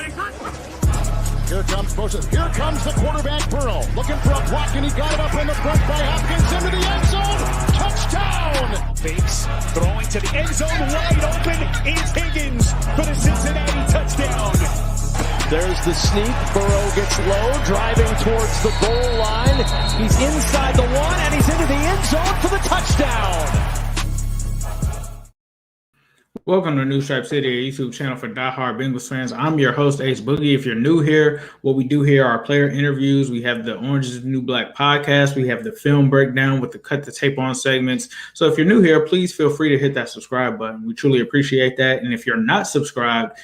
Here comes Moses. Here comes the quarterback, Burrow. Looking for a block, and he got it up in the front by Hopkins into the end zone. Touchdown! Fakes, throwing to the end zone. Wide open is Higgins for the Cincinnati touchdown. There's the sneak. Burrow gets low, driving towards the goal line. He's inside the one, and he's into the end zone for the touchdown. Welcome to New Stripe City, a YouTube channel for diehard Bengals fans. I'm your host, Ace Boogie. If you're new here, what we do here are player interviews. We have the Orange is the New Black podcast. We have the film breakdown with the cut the tape on segments. So if you're new here, please feel free to hit that subscribe button. We truly appreciate that. And if you're not subscribed,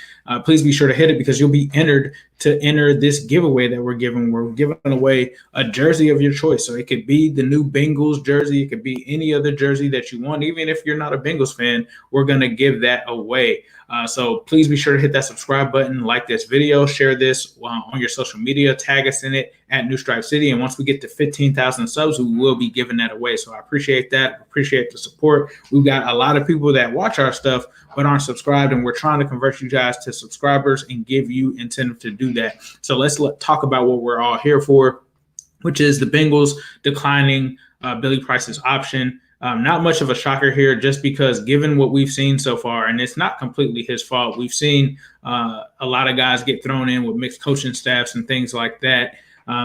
please be sure to hit it because you'll be entered to enter this giveaway that we're giving. We're giving away a jersey of your choice. So it could be the new Bengals jersey. It could be any other jersey that you want. Even if you're not a Bengals fan, we're going to give that away. So please be sure to hit that subscribe button, like this video, share this on your social media, tag us in it at New Stripe City. And once we get to 15,000 subs, we will be giving that away. So I appreciate that. Appreciate the support. We've got a lot of people that watch our stuff but aren't subscribed, and we're trying to convert you guys to subscribers and give you incentive to do that. So let's talk about what we're all here for, which is the Bengals declining Billy Price's option. Not much of a shocker here, just because given what we've seen so far, and it's not completely his fault. We've seen a lot of guys get thrown in with mixed coaching staffs and things like that.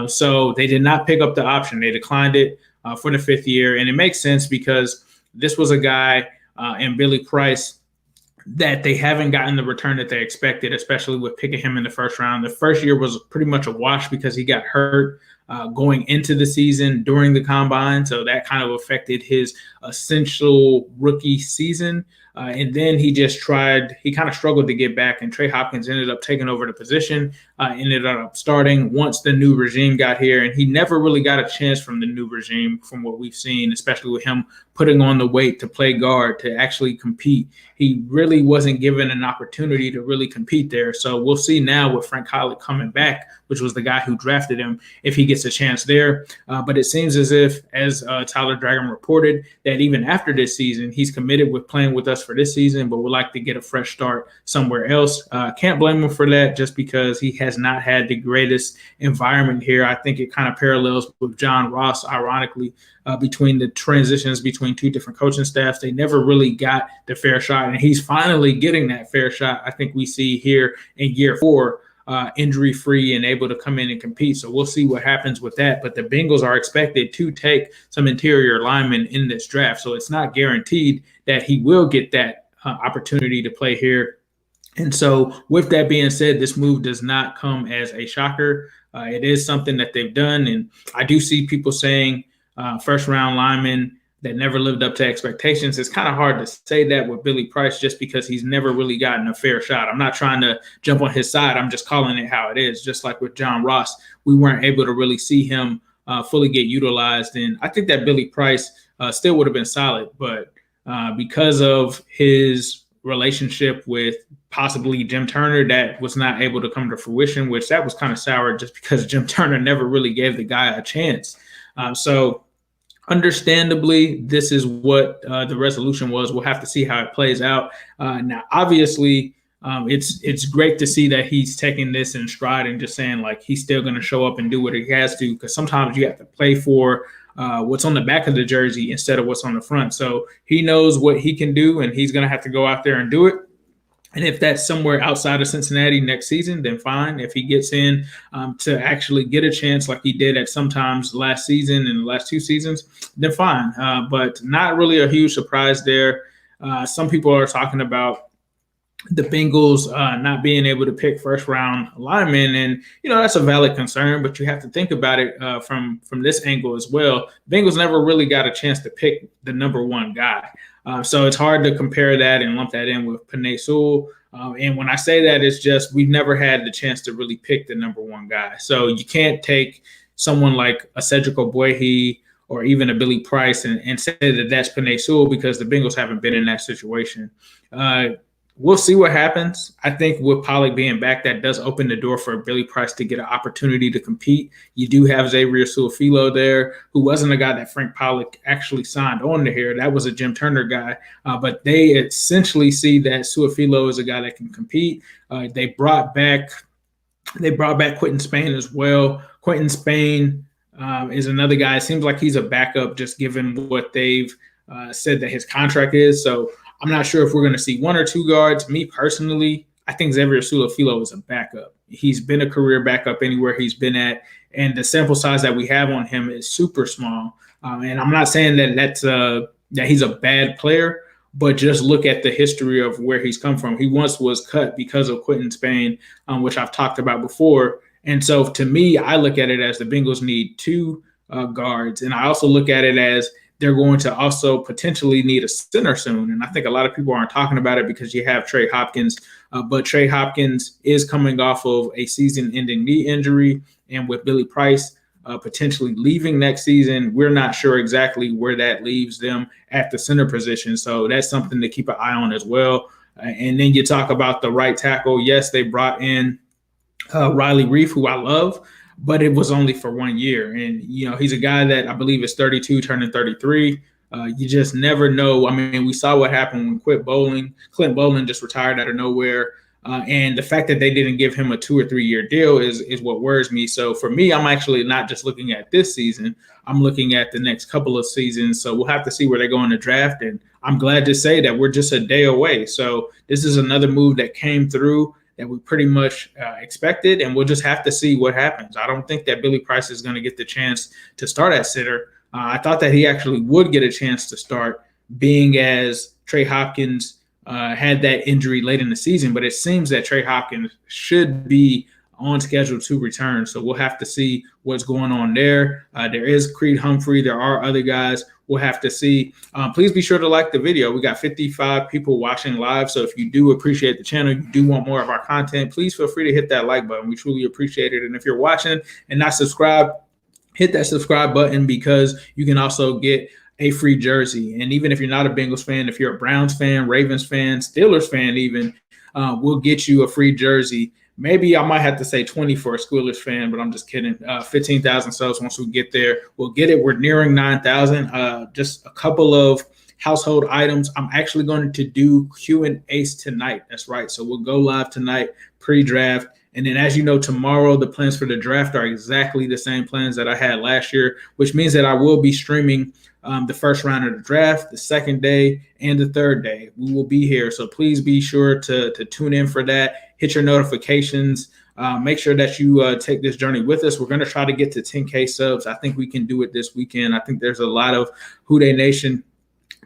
So they did not pick up the option. They declined it for the fifth year. And it makes sense because this was a guy in Billy Price that they haven't gotten the return that they expected, especially with picking him in the first round. The first year was pretty much a wash because he got hurt going into the season during the combine. So that kind of affected his essential rookie season. And then he kind of struggled to get back, and Trey Hopkins ended up taking over the position, ended up starting once the new regime got here. And he never really got a chance from the new regime from what we've seen, especially with him putting on the weight to play guard, to actually compete. He really wasn't given an opportunity to really compete there. So we'll see now with Frank Collett coming back, which was the guy who drafted him, if he gets a chance there. But it seems as if, as Tyler Dragon reported, that even after this season, he's committed with playing with us for this season, but would like to get a fresh start somewhere else. Can't blame him for that, just because he has not had the greatest environment here. I think it kind of parallels with John Ross, ironically, between the transitions between two different coaching staffs. They never really got the fair shot, and he's finally getting that fair shot. I think we see here in year 4, injury-free and able to come in and compete. So we'll see what happens with that. But the Bengals are expected to take some interior linemen in this draft. So it's not guaranteed that he will get that opportunity to play here. And so with that being said, this move does not come as a shocker. It is something that they've done. And I do see people saying first-round linemen that never lived up to expectations. It's kind of hard to say that with Billy Price, just because he's never really gotten a fair shot. I'm not trying to jump on his side. I'm just calling it how it is. Just like with John Ross, we weren't able to really see him fully get utilized. And I think that Billy Price still would have been solid, but because of his relationship with possibly Jim Turner, that was not able to come to fruition, which that was kind of sour, just because Jim Turner never really gave the guy a chance. So understandably, this is what the resolution was. We'll have to see how it plays out. Now, obviously, it's great to see that he's taking this in stride and just saying, like, he's still going to show up and do what he has to, because sometimes you have to play for what's on the back of the jersey instead of what's on the front. So he knows what he can do, and he's going to have to go out there and do it. And if that's somewhere outside of Cincinnati next season, then fine. If he gets in to actually get a chance like he did at sometimes last season and the last 2 seasons, then fine. But not really a huge surprise there. Some people are talking about the Bengals not being able to pick first-round linemen, and that's a valid concern. But you have to think about it from this angle as well. Bengals never really got a chance to pick the number 1 guy. So it's hard to compare that and lump that in with Penei Sewell. And when I say that, it's just we've never had the chance to really pick the number 1 guy. So you can't take someone like a Cedric Ogbuehi or even a Billy Price and say that that's Penei Sewell, because the Bengals haven't been in that situation. We'll see what happens. I think with Pollard being back, that does open the door for Billy Price to get an opportunity to compete. You do have Xavier Su'a-Filo there, who wasn't a guy that Frank Pollard actually signed on to here. That was a Jim Turner guy. But they essentially see that Su'a-Filo is a guy that can compete. They brought back They brought back Quentin Spain as well. Quentin Spain is another guy. It seems like he's a backup just given what they've said that his contract is. So I'm not sure if we're going to see one or two guards. Me personally, I think Xavier Su'a-Filo is a backup. He's been a career backup anywhere he's been at, and the sample size that we have on him is super small. And I'm not saying that he's a bad player, but just look at the history of where he's come from. He once was cut because of Quentin Spain, which I've talked about before. And so to me, I look at it as the Bengals need two guards. And I also look at it as they're going to also potentially need a center soon. And I think a lot of people aren't talking about it because you have Trey Hopkins. But Trey Hopkins is coming off of a season-ending knee injury. And with Billy Price potentially leaving next season, we're not sure exactly where that leaves them at the center position. So that's something to keep an eye on as well. And then you talk about the right tackle. Yes, they brought in Riley Reef, who I love, but it was only for 1 year. And, he's a guy that I believe is 32, turning 33. You just never know. I mean, we saw what happened when Clint Bowling just retired out of nowhere. And the fact that they didn't give him a 2 or 3 year deal is what worries me. So for me, I'm actually not just looking at this season. I'm looking at the next couple of seasons. So we'll have to see where they go in the draft. And I'm glad to say that we're just a day away. So this is another move that came through that we pretty much expected, and we'll just have to see what happens. I don't think that Billy Price is going to get the chance to start at center. I thought that he actually would get a chance to start, being as Trey Hopkins had that injury late in the season, but it seems that Trey Hopkins should be on schedule to return. So we'll have to see what's going on there. There is Creed Humphrey. There are other guys. We'll have to see. Please be sure to like the video. We got 55 people watching live. So if you do appreciate the channel, you do want more of our content, please feel free to hit that like button. We truly appreciate it. And if you're watching and not subscribed, hit that subscribe button because you can also get a free jersey. And even if you're not a Bengals fan, if you're a Browns fan, Ravens fan, Steelers fan even, we'll get you a free jersey. Maybe I might have to say 20 for a Steelers fan, but I'm just kidding. 15,000 subs once we get there. We'll get it. We're nearing 9,000. Just a couple of household items. I'm actually going to do Q&As tonight. That's right. So we'll go live tonight, pre-draft. And then, as you know, tomorrow the plans for the draft are exactly the same plans that I had last year, which means that I will be streaming the first round of the draft, the second day, and the third day. We will be here. So please be sure to tune in for that. Hit your notifications. Make sure that you take this journey with us. We're going to try to get to 10K subs. I think we can do it this weekend. I think there's a lot of Who Dey Nation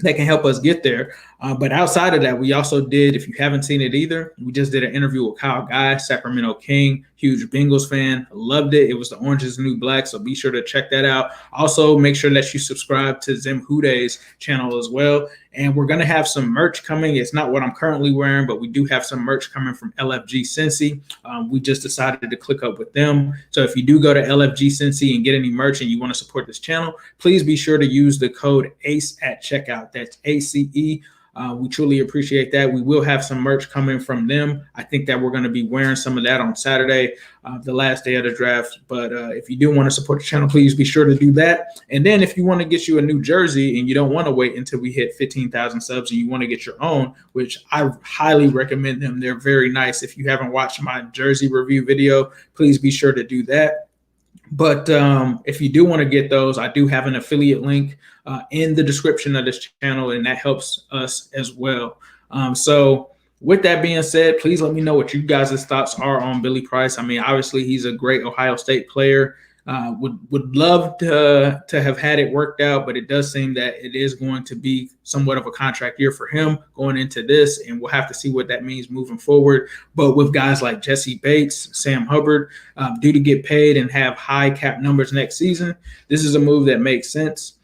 that can help us get there. But outside of that, we also did, if you haven't seen it either, we just did an interview with Kyle Guy, Sacramento King, huge Bengals fan. Loved it. It was the Orange is the New Black, so be sure to check that out. Also, make sure that you subscribe to Zim Who Dey's channel as well. And we're going to have some merch coming. It's not what I'm currently wearing, but we do have some merch coming from LFG Cincy. We just decided to click up with them. So if you do go to LFG Cincy and get any merch and you want to support this channel, please be sure to use the code ACE at checkout. That's ACE. We truly appreciate that. We will have some merch coming from them. I think that we're going to be wearing some of that on Saturday, the last day of the draft. But if you do want to support the channel, please be sure to do that. And then if you want to get you a new jersey and you don't want to wait until we hit 15,000 subs and you want to get your own, which I highly recommend them. They're very nice. If you haven't watched my jersey review video, please be sure to do that. But if you do want to get those, I do have an affiliate link in the description of this channel, and that helps us as well. So with that being said, please let me know what you guys' thoughts are on Billy Price. I mean, obviously, he's a great Ohio State player. Would love to have had it worked out, but it does seem that it is going to be somewhat of a contract year for him going into this, and we'll have to see what that means moving forward. But with guys like Jesse Bates, Sam Hubbard, due to get paid and have high cap numbers next season, this is a move that makes sense.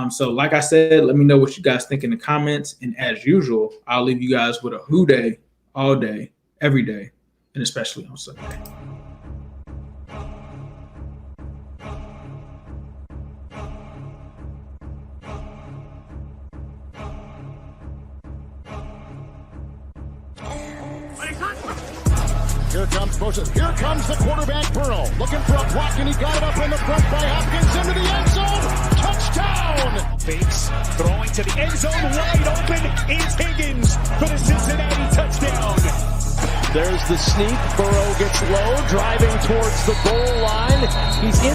So like I said, let me know what you guys think in the comments. And as usual, I'll leave you guys with a Who Dey all day, every day, and especially on Sunday. Here comes Moses. Here comes the quarterback, Burrow. Looking for a block, and he got it up in the front by Hopkins into the end zone. Touchdown! Fakes, throwing to the end zone, wide open is Higgins for the Cincinnati touchdown. There's the sneak. Burrow gets low, driving towards the goal line. He's in.